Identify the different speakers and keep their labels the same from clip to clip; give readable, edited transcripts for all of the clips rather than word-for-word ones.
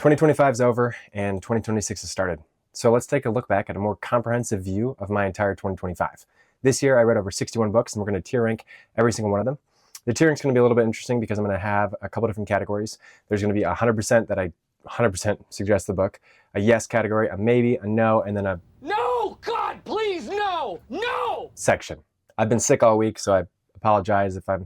Speaker 1: 2025 is over and 2026 has started. So let's take a look back at a more comprehensive view of my entire 2025. This year I read over 61 books and we're going to tier rank every single one of them. The tiering is going to be a little bit interesting because I'm going to have a couple different categories. There's going to be 100% that I 100% suggest the book, a yes category, a maybe, a no, and then a
Speaker 2: no, God, please, no, no
Speaker 1: section. I've been sick all week, so I apologize if I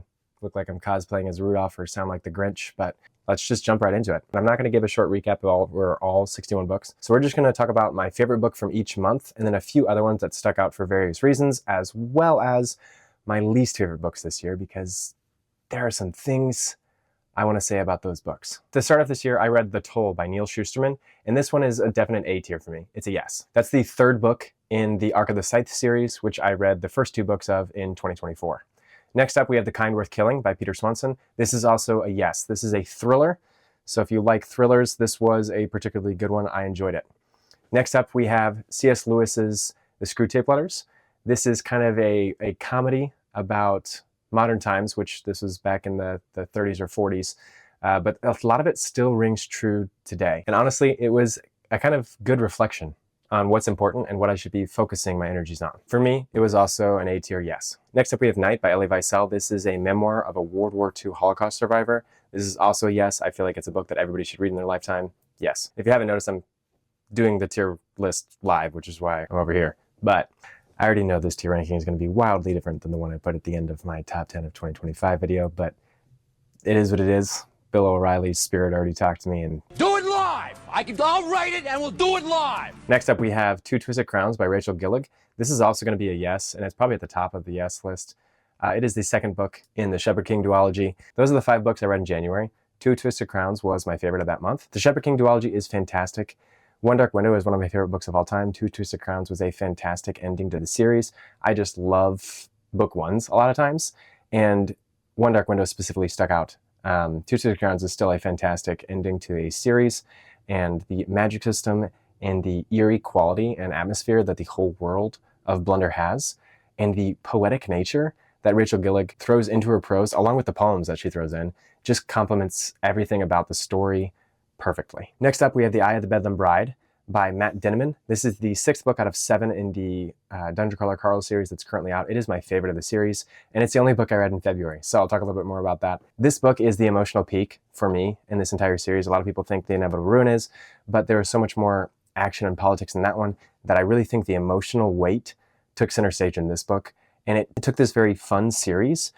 Speaker 1: look like I'm cosplaying as Rudolph or sound like the Grinch, but let's just jump right into it. I'm not going to give a short recap of all 61 books. So we're just going to talk about my favorite book from each month and then a few other ones that stuck out for various reasons, as well as my least favorite books this year, because there are some things I want to say about those books. To start off this year, I read The Toll by Neil Shusterman, and this one is a definite A tier for me. It's a yes. That's the third book in the Arc of the Scythe series, which I read the first two books of in 2024. Next up, we have The Kind Worth Killing by Peter Swanson. This is also a yes. This is a thriller. So if you like thrillers, this was a particularly good one. I enjoyed it. Next up, we have C.S. Lewis's The Screwtape Letters. This is kind of a comedy about modern times, which this was back in the 30s or 40s. But a lot of it still rings true today. And honestly, it was a kind of good reflection on what's important and what I should be focusing my energies on. For me, it was also an A tier yes. Next up, we have Night by Elie Wiesel. This is a memoir of a World War II Holocaust survivor. This is also a yes. I feel like it's a book that everybody should read in their lifetime. Yes. If you haven't noticed, I'm doing the tier list live, which is why I'm over here. But I already know this tier ranking is going to be wildly different than the one I put at the end of my top 10 of 2025 video, but it is what it is. Bill O'Reilly's spirit already talked to me, and
Speaker 2: do it live. I'll write it and we'll do it live.
Speaker 1: Next up, we have Two Twisted Crowns by Rachel Gillig. This is also going to be a yes, and it's probably at the top of the yes list. It is the second book in the Shepherd King duology. Those are the 5 books I read in January. Two Twisted Crowns was my favorite of that month. The Shepherd King duology is fantastic. One Dark Window is one of my favorite books of all time. Two Twisted Crowns was a fantastic ending to the series. I just love book ones a lot of times, and One Dark Window specifically stuck out. Two Twisted Crowns is still a fantastic ending to a series, and the magic system and the eerie quality and atmosphere that the whole world of Blunder has, and the poetic nature that Rachel Gillig throws into her prose, along with the poems that she throws in, just complements everything about the story perfectly. Next up, we have The Eye of the Bedlam Bride by Matt Dinniman. This is the 6th book out of 7 in the Dungeon Crawler Carl series that's currently out. It is my favorite of the series, and it's the only book I read in February, so I'll talk a little bit more about that. This book is the emotional peak for me in this entire series. A lot of people think The Inevitable Ruin is, but there is so much more action and politics in that one that I really think the emotional weight took center stage in this book, and it took this very fun series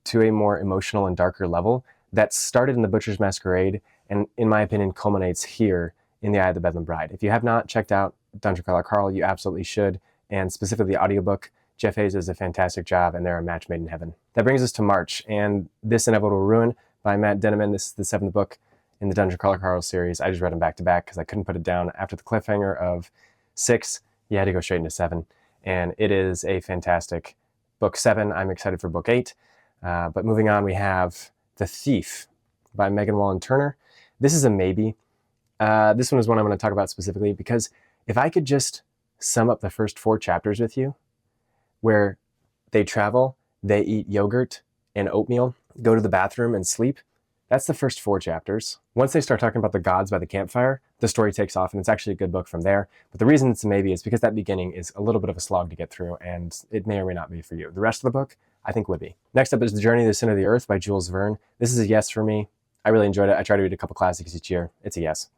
Speaker 1: to a more emotional and darker level that started in The Butcher's Masquerade and, in my opinion, culminates here in The Eye of the Bedlam Bride. If you have not checked out Dungeon Crawler Carl, you absolutely should, and specifically the audiobook. Jeff Hayes does a fantastic job, and they're a match made in heaven. That brings us to March, and This Inevitable Ruin by Matt Dinniman. This is the 7th book in the Dungeon Crawler Carl series. I just read them back to back because I couldn't put it down. After the cliffhanger of 6, you had to go straight into 7, and it is a fantastic book 7. I'm excited for book 8, but moving on, we have The Thief by Megan Wallen Turner. This is a maybe. This one is one I'm going to talk about specifically because if I could just sum up the first 4 chapters with you, where they travel, they eat yogurt and oatmeal, go to the bathroom and sleep, that's the first 4 chapters. Once they start talking about the gods by the campfire, the story takes off, and it's actually a good book from there. But the reason it's a maybe is because that beginning is a little bit of a slog to get through, and it may or may not be for you. The rest of the book, I think, would be. Next up is The Journey to the Center of the Earth by Jules Verne. This is a yes for me. I really enjoyed it. I try to read a couple classics each year. It's a yes.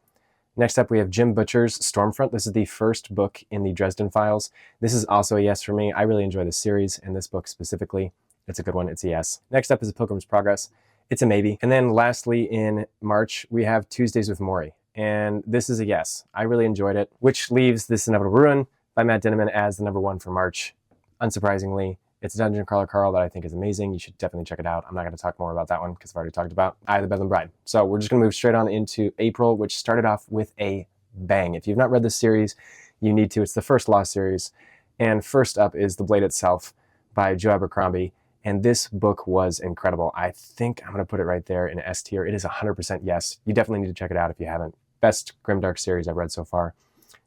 Speaker 1: Next up, we have Jim Butcher's Stormfront. This is the first book in the Dresden Files. This is also a yes for me. I really enjoy this series and this book specifically. It's a good one. It's a yes. Next up is A Pilgrim's Progress. It's a maybe. And then lastly, in March, we have Tuesdays with Morrie. And this is a yes. I really enjoyed it, which leaves This Inevitable Ruin by Matt Dinniman as the number 1 for March. Unsurprisingly, it's Dungeon Crawler Carl that I think is amazing. You should definitely check it out. I'm not going to talk more about that one because I've already talked about Eye of the Bedlam Bride. So we're just going to move straight on into April, which started off with a bang. If you've not read this series, you need to. It's the first Lost series. And first up is The Blade Itself by Joe Abercrombie. And this book was incredible. I think I'm going to put it right there in S tier. It is 100% yes. You definitely need to check it out if you haven't. Best grimdark series I've read so far.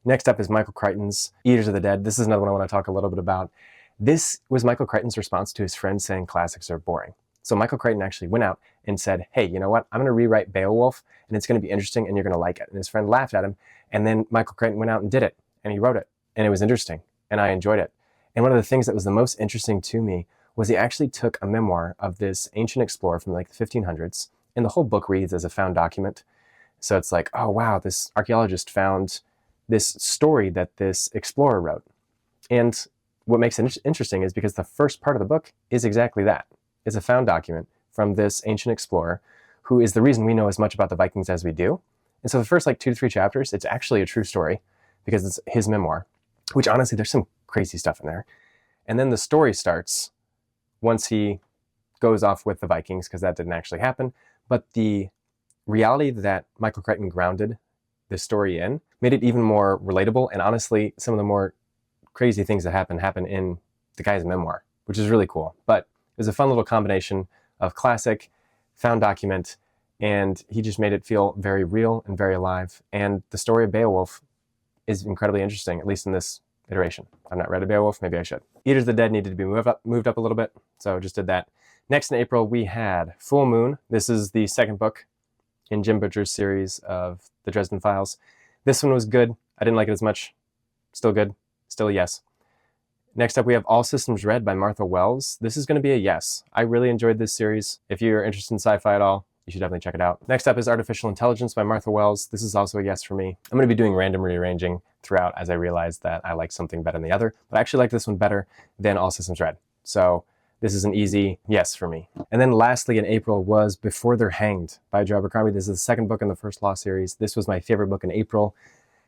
Speaker 1: Next up is Michael Crichton's Eaters of the Dead. This is another one I want to talk a little bit about. This was Michael Crichton's response to his friends saying classics are boring. So Michael Crichton actually went out and said, hey, you know what? I'm going to rewrite Beowulf, and it's going to be interesting, and you're going to like it. And his friend laughed at him, and then Michael Crichton went out and did it, and he wrote it, and it was interesting, and I enjoyed it. And one of the things that was the most interesting to me was he actually took a memoir of this ancient explorer from like the 1500s, and the whole book reads as a found document. So it's like, oh wow, this archaeologist found this story that this explorer wrote. And what makes it interesting is because the first part of the book is exactly that. It's a found document from this ancient explorer who is the reason we know as much about the Vikings as we do. And so the first like 2 to 3 chapters, it's actually a true story because it's his memoir, which honestly, there's some crazy stuff in there. And then the story starts once he goes off with the Vikings, because that didn't actually happen. But the reality that Michael Crichton grounded this story in made it even more relatable. And honestly, some of the more crazy things that happen in the guy's memoir, which is really cool. But it was a fun little combination of classic, found document, and he just made it feel very real and very alive. And the story of Beowulf is incredibly interesting, at least in this iteration. I've not read a Beowulf, maybe I should. Eaters of the Dead needed to be moved up a little bit, so just did that. Next in April, we had Full Moon. This is the second book in Jim Butcher's series of the Dresden Files. This one was good. I didn't like it as much. Still good. Still a yes. Next up, we have All Systems Red by Martha Wells. This is going to be a yes. I really enjoyed this series. If you're interested in sci-fi at all, you should definitely check it out. Next up is Artificial Intelligence by Martha Wells. This is also a yes for me. I'm going to be doing random rearranging throughout as I realize that I like something better than the other, but I actually like this one better than All Systems Red. So this is an easy yes for me. And then lastly in April was Before They're Hanged by Joe Abercrombie. This is the second book in the First Law series. This was my favorite book in April.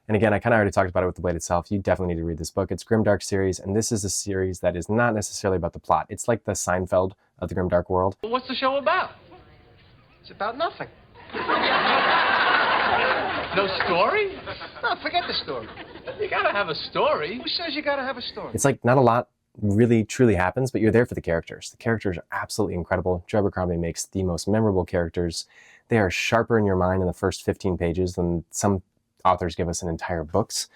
Speaker 1: And again, I kind of already talked about it with The Blade itself. You definitely need to read this book. It's Grimdark series, and this is a series that is not necessarily about the plot. It's like the Seinfeld of the Grimdark world.
Speaker 2: What's the show about?
Speaker 3: It's about nothing.
Speaker 2: No story?
Speaker 3: No, forget the story.
Speaker 2: You gotta have a story.
Speaker 3: Who says you gotta have a story?
Speaker 1: It's like not a lot really truly happens, but you're there for the characters. The characters are absolutely incredible. Joe Abercrombie makes the most memorable characters. They are sharper in your mind in the first 15 pages than some authors give us in entire books.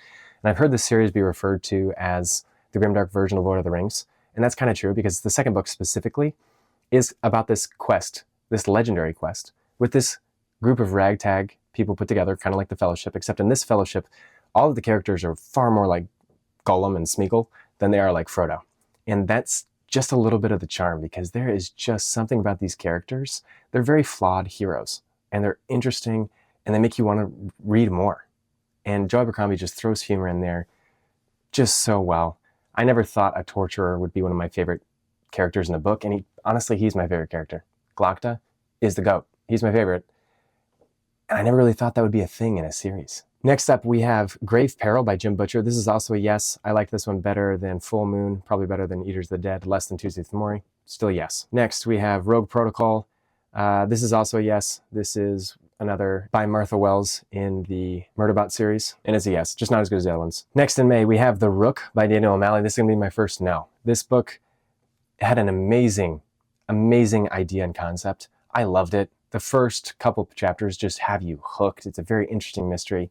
Speaker 1: And I've heard this series be referred to as the grimdark version of Lord of the Rings. And that's kind of true because the second book specifically is about this quest, this legendary quest, with this group of ragtag people put together, kind of like the Fellowship, except in this Fellowship, all of the characters are far more like Gollum and Smeagol than they are like Frodo. And that's just a little bit of the charm because there is just something about these characters. They're very flawed heroes and they're interesting and they make you want to read more. And Joe Abercrombie just throws humor in there just so well. I never thought a torturer would be one of my favorite characters in a book, and honestly, he's my favorite character. Glokta is the GOAT. He's my favorite. And I never really thought that would be a thing in a series. Next up, we have Grave Peril by Jim Butcher. This is also a yes. I like this one better than Full Moon, probably better than Eaters of the Dead, less than Tuesday with Morrie. Still a yes. Next, we have Rogue Protocol. This is also a yes. This is another by Martha Wells in the Murderbot series, and it's a yes, just not as good as the other ones. Next in May, we have The Rook by Daniel O'Malley. This is going to be my first no. This book had an amazing idea and concept. I loved it. The first couple chapters just have you hooked. It's a very interesting mystery.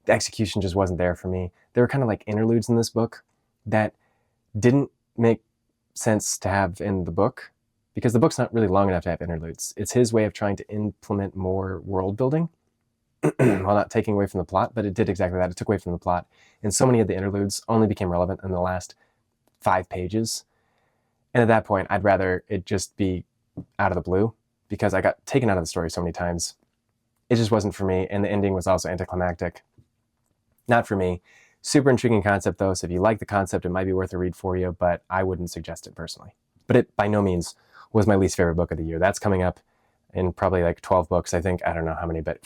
Speaker 1: The execution just wasn't there for me. There were kind of like interludes in this book that didn't make sense to have in the book, because the book's not really long enough to have interludes. It's his way of trying to implement more world building while not taking away from the plot, but it did exactly that. It took away from the plot. And so many of the interludes only became relevant in the last 5 pages. And at that point, I'd rather it just be out of the blue because I got taken out of the story so many times. It just wasn't for me. And the ending was also anticlimactic. Not for me. Super intriguing concept though. So if you like the concept, it might be worth a read for you, but I wouldn't suggest it personally. But it by no means was my least favorite book of the year. That's coming up in probably like 12 books, I think. I don't know how many, but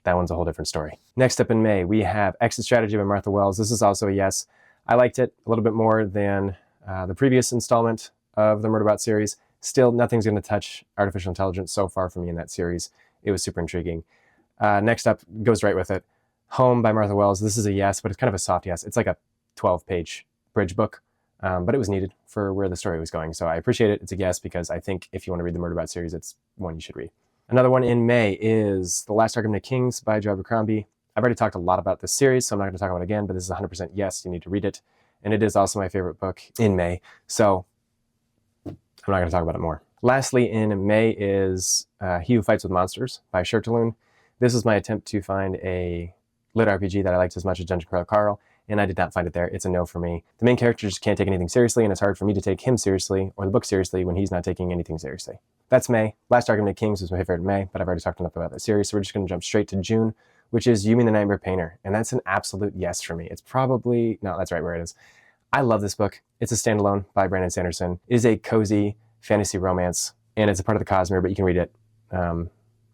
Speaker 1: that one's a whole different story. Next up in May, we have Exit Strategy by Martha Wells. This is also a yes. I liked it a little bit more than the previous installment of the Murderbot series. Still, nothing's going to touch artificial intelligence so far for me in that series. It was super intriguing. Next up, goes right with it. Home by Martha Wells. This is a yes, but it's kind of a soft yes. It's like a 12-page bridge book. But it was needed for where the story was going. So I appreciate it. It's a yes, because I think if you want to read the Murderbot series, it's one you should read. Another one in May is The Last Argument of Kings by Joe Abercrombie. I've already talked a lot about this series, so I'm not going to talk about it again, but this is 100% yes, you need to read it. And it is also my favorite book in May. So I'm not going to talk about it more. Lastly, in May is He Who Fights with Monsters by Shirtaloon. This was my attempt to find a lit RPG that I liked as much as Dungeon Crawl Carl, and I did not find it there. It's a no for me. The main character just can't take anything seriously, and it's hard for me to take him seriously or the book seriously when he's not taking anything seriously. That's May. Last Argument of Kings was my favorite in May, but I've already talked enough about that series, so we're just going to jump straight to June, which is Yumi the Nightmare Painter, and that's an absolute yes for me. It's probably, no, that's right where it is. I love this book. It's a standalone by Brandon Sanderson. It is a cozy fantasy romance, and it's a part of the Cosmere, but you can read it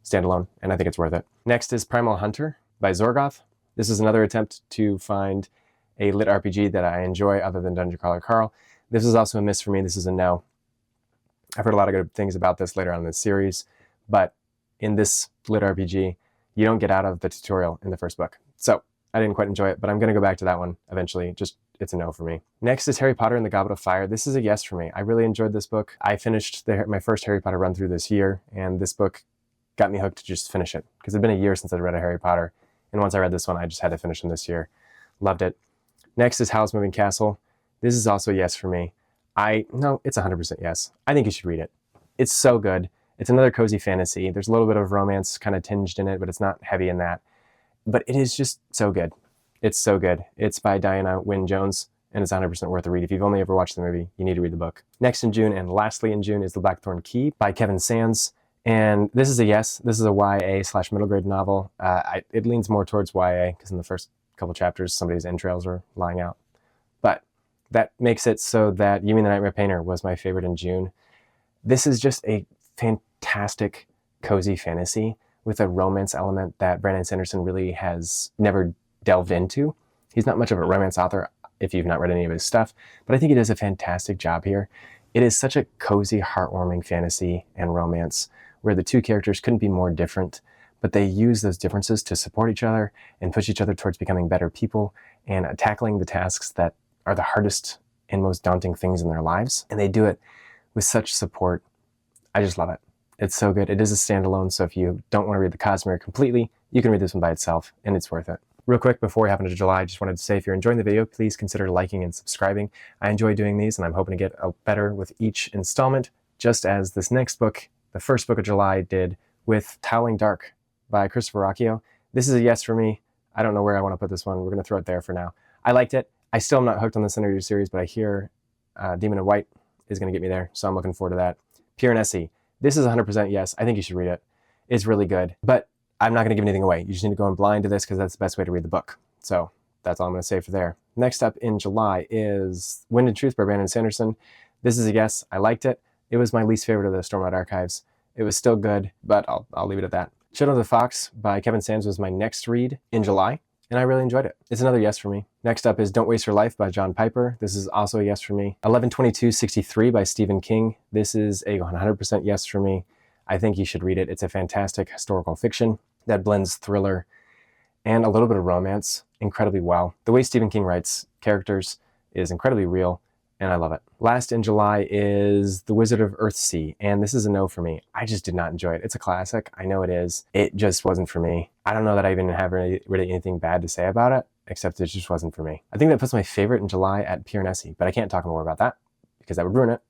Speaker 1: standalone, and I think it's worth it. Next is Primal Hunter by Zorgoth. This is another attempt to find a lit RPG that I enjoy other than Dungeon Crawler Carl. This is also a miss for me. This is a no. I've heard a lot of good things about this later on in this series, but in this lit RPG, you don't get out of the tutorial in the first book. So I didn't quite enjoy it, but I'm going to go back to that one eventually. Just, it's a no for me. Next is Harry Potter and the Goblet of Fire. This is a yes for me. I really enjoyed this book. I finished my first Harry Potter run through this year, and this book got me hooked to just finish it, because it's been a year since I'd read a Harry Potter, and once I read this one, I just had to finish them this year. Loved it. Next is Howl's Moving Castle. This is also a yes for me. No, it's 100% yes. I think you should read it. It's so good. It's another cozy fantasy. There's a little bit of romance kind of tinged in it, but it's not heavy in that. But it is just so good. It's so good. It's by Diana Wynne Jones, and it's 100% worth a read. If you've only ever watched the movie, you need to read the book. Next in June, and lastly in June, is The Blackthorn Key by Kevin Sands. And this is a yes. This is a YA/middle grade novel. It leans more towards YA, because in the first couple chapters, somebody's entrails are lying out. But that makes it so that Yumi the Nightmare Painter was my favorite in June. This is just a fantastic, cozy fantasy with a romance element that Brandon Sanderson really has never delved into. He's not much of a romance author if you've not read any of his stuff, but I think he does a fantastic job here. It is such a cozy, heartwarming fantasy and romance where the two characters couldn't be more different, but they use those differences to support each other and push each other towards becoming better people and tackling the tasks that are the hardest and most daunting things in their lives. And they do it with such support. I just love it. It's so good. It is a standalone, so if you don't want to read the Cosmere completely, you can read this one by itself, and it's worth it. Real quick, before we hop into July, I just wanted to say if you're enjoying the video, please consider liking and subscribing. I enjoy doing these, and I'm hoping to get better with each installment, just as this next book, the first book of July, did with Towling Dark by Christopher Rocchio. This is a yes for me. I don't know where I want to put this one. We're going to throw it there for now. I liked it. I still am not hooked on this Synergy series, but I hear Demon in White is going to get me there, so I'm looking forward to that. Pure and Essie. This is 100% yes. I think you should read it. It's really good, but I'm not going to give anything away. You just need to go in blind to this because that's the best way to read the book. So that's all I'm going to say for there. Next up in July is Wind and Truth by Brandon Sanderson. This is a yes. I liked it. It was my least favorite of the Stormlight Archives. It was still good, but I'll leave it at that. Shadow of the Fox by Kevin Sands was my next read in July, and I really enjoyed it. It's another yes for me. Next up is Don't Waste Your Life by John Piper. This is also a yes for me. 11/22/63 by Stephen King. This is a 100% yes for me. I think you should read it. It's a fantastic historical fiction that blends thriller and a little bit of romance incredibly well. The way Stephen King writes characters is incredibly real, and I love it. Last in July is The Wizard of Earthsea, and this is a no for me. I just did not enjoy it. It's a classic. I know it is. It just wasn't for me. I don't know that I even have really anything bad to say about it, except it just wasn't for me. I think that puts my favorite in July at Pure and Essie, but I can't talk more about that because that would ruin it.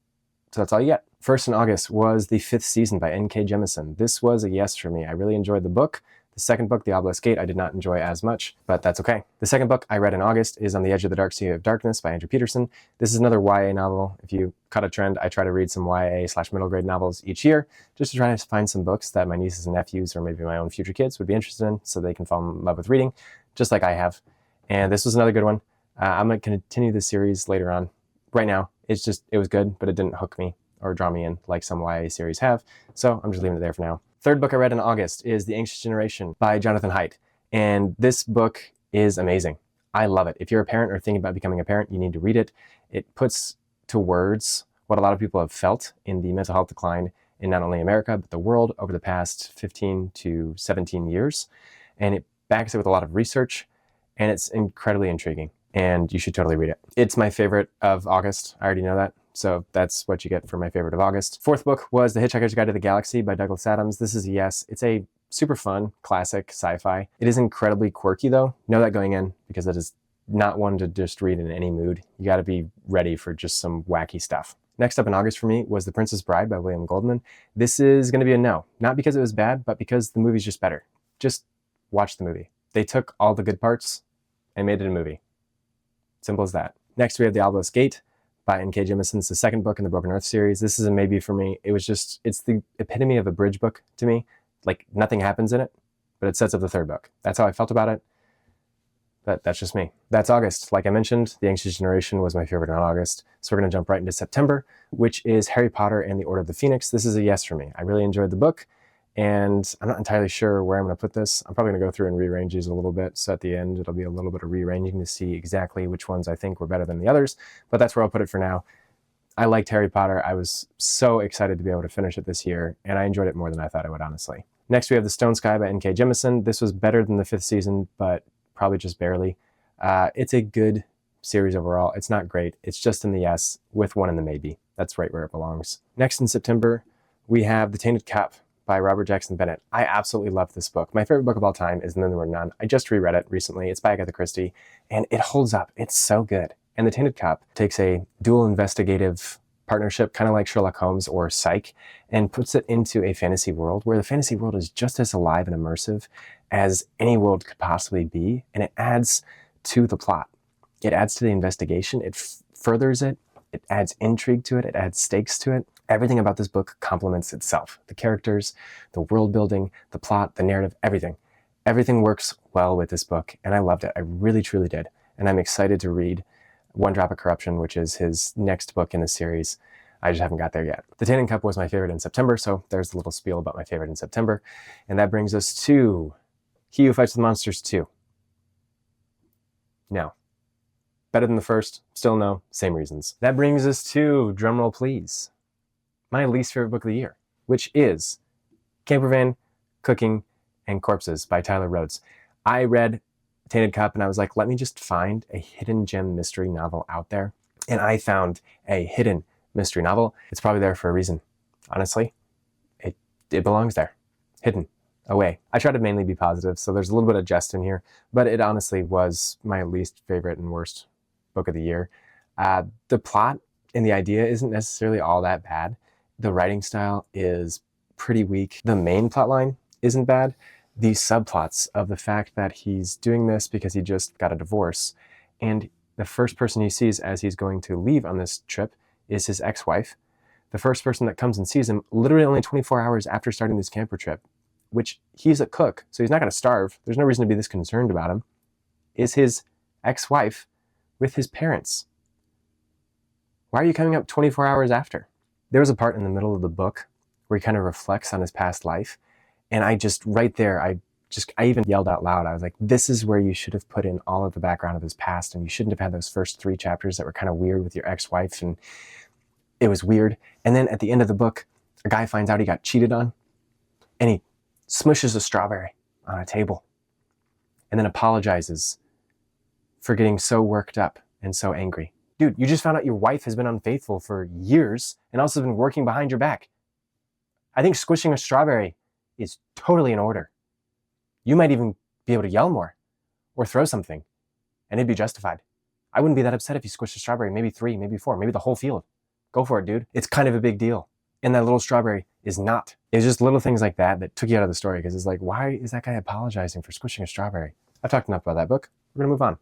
Speaker 1: So that's all you get. First in August was The Fifth Season by N.K. Jemisin. This was a yes for me. I really enjoyed the book. The second book, The Obelisk Gate, I did not enjoy as much, but that's okay. The second book I read in August is On the Edge of the Dark Sea of Darkness by Andrew Peterson. This is another YA novel. If you cut a trend, I try to read some YA/middle grade novels each year, just to try to find some books that my nieces and nephews, or maybe my own future kids, would be interested in, so they can fall in love with reading, just like I have. And this was another good one. I'm going to continue this series later on. Right now, it was good, but it didn't hook me or draw me in like some YA series have, so I'm just leaving it there for now. Third book I read in August is The Anxious Generation by Jonathan Haidt, and this book is amazing. I love it. If you're a parent or thinking about becoming a parent, you need to read it. It puts to words what a lot of people have felt in the mental health decline in not only America, but the world over the past 15 to 17 years, and it backs it with a lot of research, and it's incredibly intriguing, and you should totally read it. It's my favorite of August. I already know that. So that's what you get for my favorite of August. Fourth book was The Hitchhiker's Guide to the Galaxy by Douglas Adams. This is a yes. It's a super fun, classic sci-fi. It is incredibly quirky though. Know that going in, because it is not one to just read in any mood. You got to be ready for just some wacky stuff. Next up in August for me was The Princess Bride by William Goldman. This is going to be a no. Not because it was bad, but because the movie's just better. Just watch the movie. They took all the good parts and made it a movie. Simple as that. Next, we have The Obelisk Gate by N.K. Jemisin. It's the second book in the Broken Earth series. This is a maybe for me. It's the epitome of a bridge book to me. Like, nothing happens in it, but it sets up the third book. That's how I felt about it. But that's just me. That's August. Like I mentioned, The Anxious Generation was my favorite in August. So we're going to jump right into September, which is Harry Potter and the Order of the Phoenix. This is a yes for me. I really enjoyed the book, and I'm not entirely sure where I'm going to put this. I'm probably going to go through and rearrange these a little bit. So at the end, it'll be a little bit of rearranging to see exactly which ones I think were better than the others. But that's where I'll put it for now. I liked Harry Potter. I was so excited to be able to finish it this year, and I enjoyed it more than I thought I would, honestly. Next, we have The Stone Sky by N.K. Jemisin. This was better than the 5th season, but probably just barely. It's a good series overall. It's not great. It's just in the yes with one in the maybe. That's right where it belongs. Next in September, we have The Tainted Cup by Robert Jackson Bennett. I absolutely love this book. My favorite book of all time is And Then There Were None. I just reread it recently. It's by Agatha Christie, and it holds up. It's so good. And The Tainted Cup takes a dual investigative partnership, kind of like Sherlock Holmes or Psych, and puts it into a fantasy world where the fantasy world is just as alive and immersive as any world could possibly be, and it adds to the plot. It adds to the investigation. It furthers it. It adds intrigue to it. It adds stakes to it. Everything about this book complements itself. The characters, the world building, the plot, the narrative, everything. Everything works well with this book, and I loved it. I really, truly did. And I'm excited to read One Drop of Corruption, which is his next book in the series. I just haven't got there yet. The Tainted Cup was my favorite in September, so there's a little spiel about my favorite in September. And that brings us to He Who Fights with Monsters 2. No. Better than the first? Still no. Same reasons. That brings us to, drumroll please, my least favorite book of the year, which is Campervan, Cooking, and Corpses by Tyler Rhodes. I read Tainted Cup and I was like, let me just find a hidden gem mystery novel out there. And I found a hidden mystery novel. It's probably there for a reason. Honestly, it belongs there. Hidden. Away. I try to mainly be positive, so there's a little bit of jest in here, but it honestly was my least favorite and worst book of the year. The plot and the idea isn't necessarily all that bad. The writing style is pretty weak. The main plot line isn't bad. The subplots of the fact that he's doing this because he just got a divorce, and the first person he sees as he's going to leave on this trip is his ex-wife. The first person that comes and sees him literally only 24 hours after starting this camper trip, which he's a cook, so he's not going to starve. There's no reason to be this concerned about him, is his ex-wife with his parents. Why are you coming up 24 hours after? There was a part in the middle of the book where he kind of reflects on his past life, and I just, right there, I even yelled out loud. I was like, this is where you should have put in all of the background of his past, and you shouldn't have had those first 3 chapters that were kind of weird with your ex-wife, and it was weird. And then at the end of the book, a guy finds out he got cheated on, and he smushes a strawberry on a table and then apologizes for getting so worked up and so angry. Dude, you just found out your wife has been unfaithful for years and also been working behind your back. I think squishing a strawberry is totally in order. You might even be able to yell more or throw something, and it'd be justified. I wouldn't be that upset if you squished a strawberry, maybe 3, maybe 4, maybe the whole field. Go for it, dude. It's kind of a big deal. And that little strawberry is not. It's just little things like that that took you out of the story, because it's like, why is that guy apologizing for squishing a strawberry? I've talked enough about that book. We're going to move on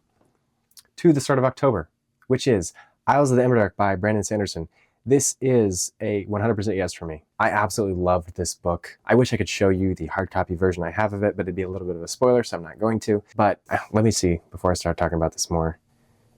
Speaker 1: to the start of October, which is Isles of the Emberdark by Brandon Sanderson. This is a 100% yes for me. I absolutely loved this book. I wish I could show you the hard copy version I have of it, but it'd be a little bit of a spoiler, so I'm not going to. But let me see, before I start talking about this more,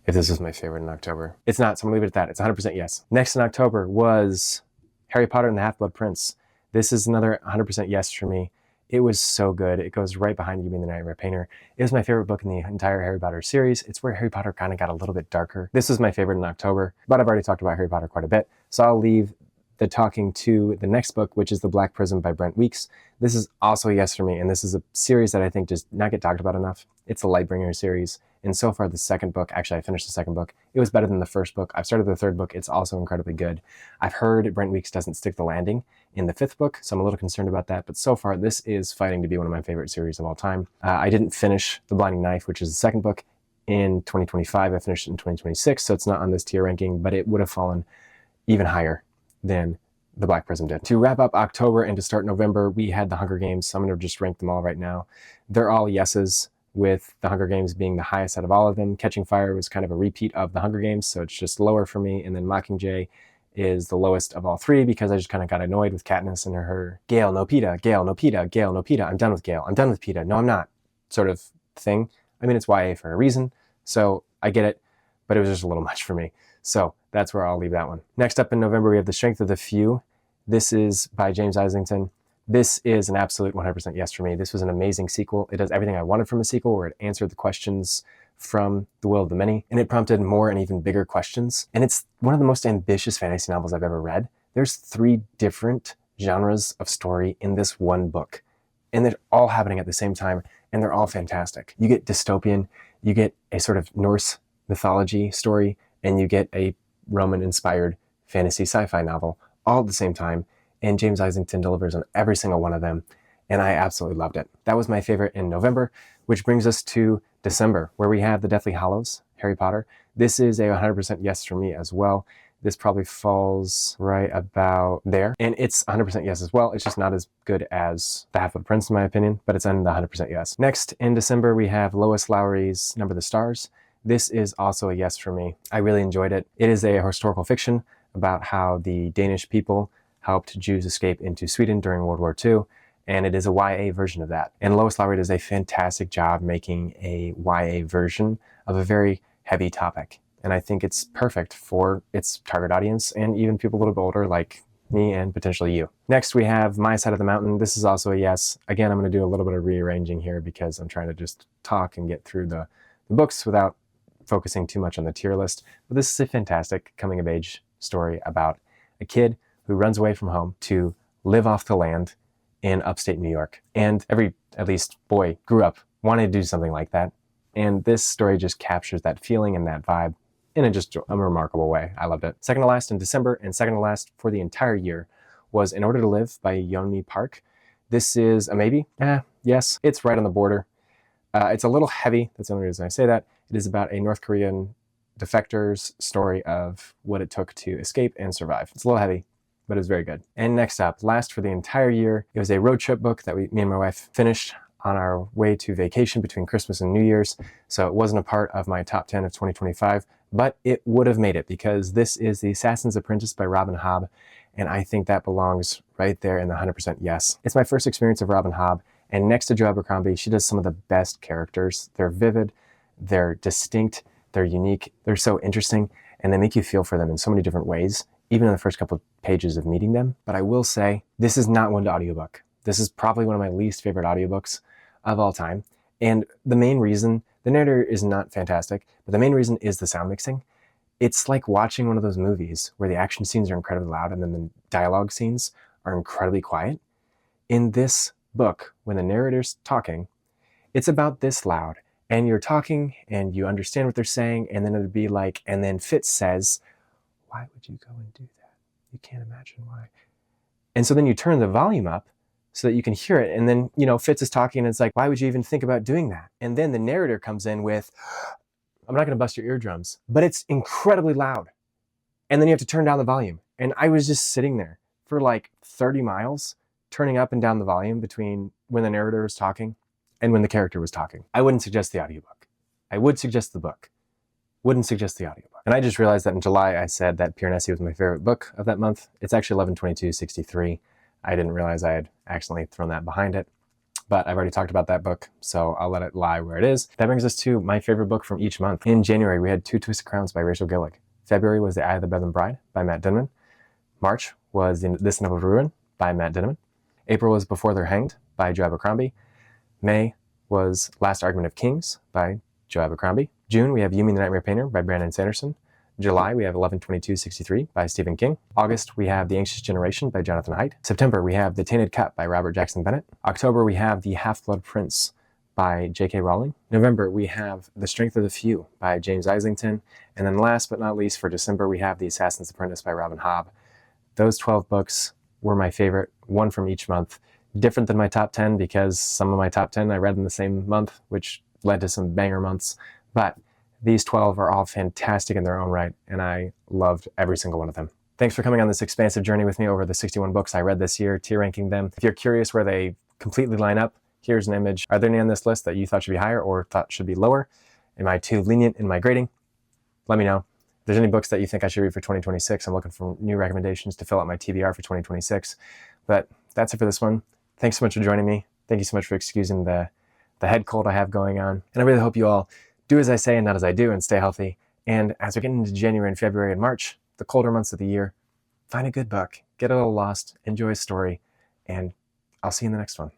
Speaker 1: if this is my favorite in October. It's not, so I'm gonna leave it at that. It's 100% yes. Next in October was Harry Potter and the Half-Blood Prince. This is another 100% yes for me. It was so good. It goes right behind You Being the Nightmare Painter. It was my favorite book in the entire Harry Potter series. It's where Harry Potter kind of got a little bit darker. This was my favorite in October, but I've already talked about Harry Potter quite a bit, so I'll leave the talking to the next book, which is The Black Prism by Brent Weeks. This is also a yes for me, and this is a series that I think does not get talked about enough. It's the Lightbringer series, and so far the second book, actually I finished the second book, it was better than the first book. I've started the third book. It's also incredibly good. I've heard Brent Weeks doesn't stick the landing in the 5th book, so I'm a little concerned about that, but so far this is fighting to be one of my favorite series of all time. I didn't finish The Blinding Knife, which is the second book, in 2025. I finished it in 2026, so it's not on this tier ranking, but it would have fallen even higher than The Black Prism did. To wrap up October and to start November, we had The Hunger Games. So I'm going to just rank them all right now. They're all yeses, with The Hunger Games being the highest out of all of them. Catching Fire was kind of a repeat of The Hunger Games, so it's just lower for me. And then Mockingjay is the lowest of all three because I just kind of got annoyed with Katniss and her Gale, no Peeta, Gale, no Peeta, Gale, no Peeta. I'm done with Gale. I'm done with Peeta. No, I'm not sort of thing. I mean, it's YA for a reason, so I get it, but it was just a little much for me. So that's where I'll leave that one. Next up in November, we have The Strength of the Few. This is by James Islington. This is an absolute 100% yes for me. This was an amazing sequel. It does everything I wanted from a sequel, where it answered the questions from The Will of the Many, and it prompted more and even bigger questions. And it's one of the most ambitious fantasy novels I've ever read. There's 3 different genres of story in this one book, and they're all happening at the same time, and they're all fantastic. You get dystopian, you get a sort of Norse mythology story, and you get a Roman-inspired fantasy sci-fi novel all at the same time, and James Islington delivers on every single one of them, and I absolutely loved it. That was my favorite in November, which brings us to December, where we have The Deathly Hallows, Harry Potter. This is a 100% yes for me as well. This probably falls right about there, and it's 100% yes as well. It's just not as good as The Half-Blood Prince in my opinion, but it's in the 100% yes. Next, in December, we have Lois Lowry's Number the Stars. This is also a yes for me. I really enjoyed it. It is a historical fiction about how the Danish people helped Jews escape into Sweden during World War II, and it is a YA version of that. And Lois Lowry does a fantastic job making a YA version of a very heavy topic. And I think it's perfect for its target audience and even people a little bit older like me and potentially you. Next, we have My Side of the Mountain. This is also a yes. Again, I'm going to do a little bit of rearranging here because I'm trying to just talk and get through the books without focusing too much on the tier list. But this is a fantastic coming-of-age story about a kid who runs away from home to live off the land in upstate New York. And every, at least, boy grew up wanting to do something like that. And this story just captures that feeling and that vibe in a remarkable way. I loved it. Second to last in December and second to last for the entire year was In Order to Live by Yeonmi Park. This is a maybe. Yes, it's right on the border. It's a little heavy. That's the only reason I say that. It is about a North Korean defector's story of what it took to escape and survive. It's a little heavy, but it was very good. And next up, last for the entire year, it was a road trip book that me and my wife finished on our way to vacation between Christmas and New Year's. So it wasn't a part of my top 10 of 2025, but it would have made it because this is The Assassin's Apprentice by Robin Hobb. And I think that belongs right there in the 100% yes. It's my first experience of Robin Hobb. And next to Jo Abercrombie, she does some of the best characters. They're vivid, they're distinct, they're unique, they're so interesting, and they make you feel for them in so many different ways, even in the first couple of pages of meeting them. But I will say, this is not one to audiobook. This is probably one of my least favorite audiobooks of all time. And the main reason, the narrator is not fantastic, but the main reason is the sound mixing. It's like watching one of those movies where the action scenes are incredibly loud and then the dialogue scenes are incredibly quiet. In this book, when the narrator's talking, it's about this loud, and you're talking and you understand what they're saying, and then it'd be like, and then Fitz says, "Why would you go and do that? You can't imagine why." And so then you turn the volume up so that you can hear it, and then, Fitz is talking and it's like, "Why would you even think about doing that?" And then the narrator comes in with, "I'm not going to bust your eardrums," but it's incredibly loud. And then you have to turn down the volume. And I was just sitting there for like 30 miles, turning up and down the volume between when the narrator was talking and when the character was talking. I wouldn't suggest the audiobook. I would suggest the book. Wouldn't suggest the audiobook. And I just realized that in July I said that Piranesi was my favorite book of that month. It's actually 11/22/63. I didn't realize I had accidentally thrown that behind it, but I've already talked about that book, so I'll let it lie where it is. That brings us to my favorite book from each month. In January, we had Two Twisted Crowns by Rachel Gillig. February was The Eye of the Bedlam Bride by Matt Dinman. March was This Novel of Ruin by Matt Dinman. April was Before They're Hanged by Jo Abercrombie. May was Last Argument of Kings by Jo Abercrombie. June, we have You Mean the Nightmare Painter by Brandon Sanderson. July, we have 11/22/63 by Stephen King. August, we have The Anxious Generation by Jonathan Haidt. September, we have The Tainted Cup by Robert Jackson Bennett. October, we have The Half-Blood Prince by J.K. Rowling. November, we have The Strength of the Few by James Islington. And then last but not least for December, we have The Assassin's Apprentice by Robin Hobb. Those 12 books were my favorite, one from each month. Different than my top 10 because some of my top 10 I read in the same month, which led to some banger months. But these 12 are all fantastic in their own right, and I loved every single one of them. Thanks for coming on this expansive journey with me over the 61 books I read this year, tier ranking them. If you're curious where they completely line up, here's an image. Are there any on this list that you thought should be higher or thought should be lower? Am I too lenient in my grading? Let me know. If there's any books that you think I should read for 2026, I'm looking for new recommendations to fill out my TBR for 2026. But that's it for this one. Thanks so much for joining me. Thank you so much for excusing the head cold I have going on. And I really hope you all do as I say and not as I do and stay healthy. And as we're getting into January and February and March, the colder months of the year, find a good book, get a little lost, enjoy a story, and I'll see you in the next one.